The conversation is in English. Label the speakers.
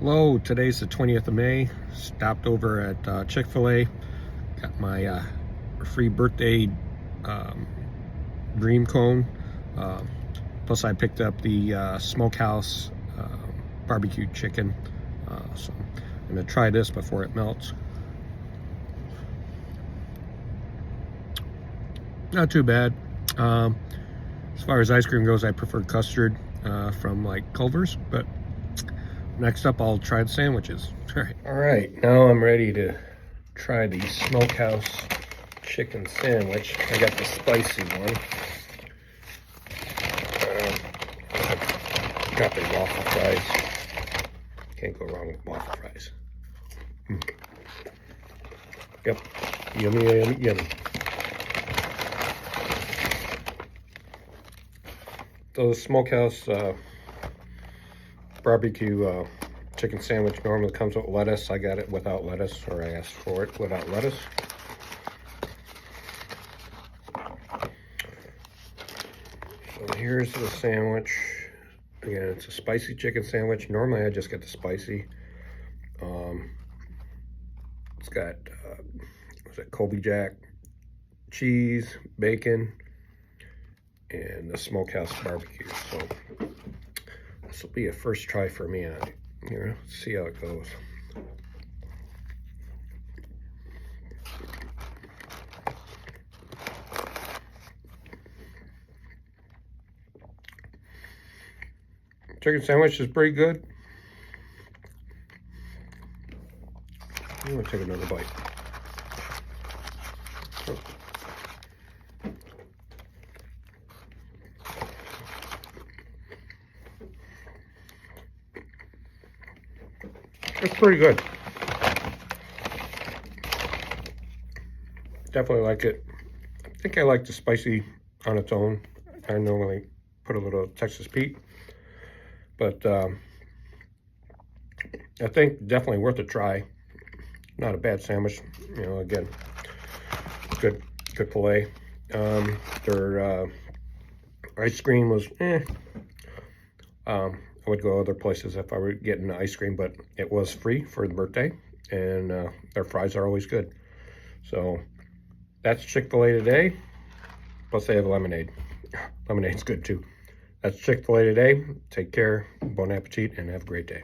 Speaker 1: Hello, today's the 20th of May. Stopped over at Chick-fil-A. Got my free birthday dream cone. Plus I picked up the Smokehouse BBQ chicken. So I'm gonna try this before it melts. Not too bad. As far as ice cream goes, I prefer custard from like Culver's, but next up, I'll try the sandwiches. All right, now I'm ready to try the Smokehouse chicken sandwich. I got the spicy one. Got the waffle fries. Can't go wrong with waffle fries. Yep, yummy, yummy, yummy. So the Smokehouse barbecue chicken sandwich normally comes with lettuce. I got it without lettuce, or I asked for it without lettuce. So here's the sandwich. Again, it's a spicy chicken sandwich. Normally I just get the spicy. It's got what's it, Colby Jack, cheese, bacon, and the Smokehouse barbecue. So this will be a first try for me on it. Here, let's see how it goes. Chicken sandwich is pretty good. I'm gonna take another bite. It's pretty good. Definitely like it. I think I like the spicy on its own. I normally put a little Texas Pete, but I think definitely worth a try. Not a bad sandwich. You know, again, good filet. Their ice cream was I would go other places if I were getting ice cream, but it was free for the birthday, and their fries are always good. So that's Chick-fil-A today. Plus they have lemonade. Lemonade's good too. That's Chick-fil-A today. Take care, bon appetit, and have a great day.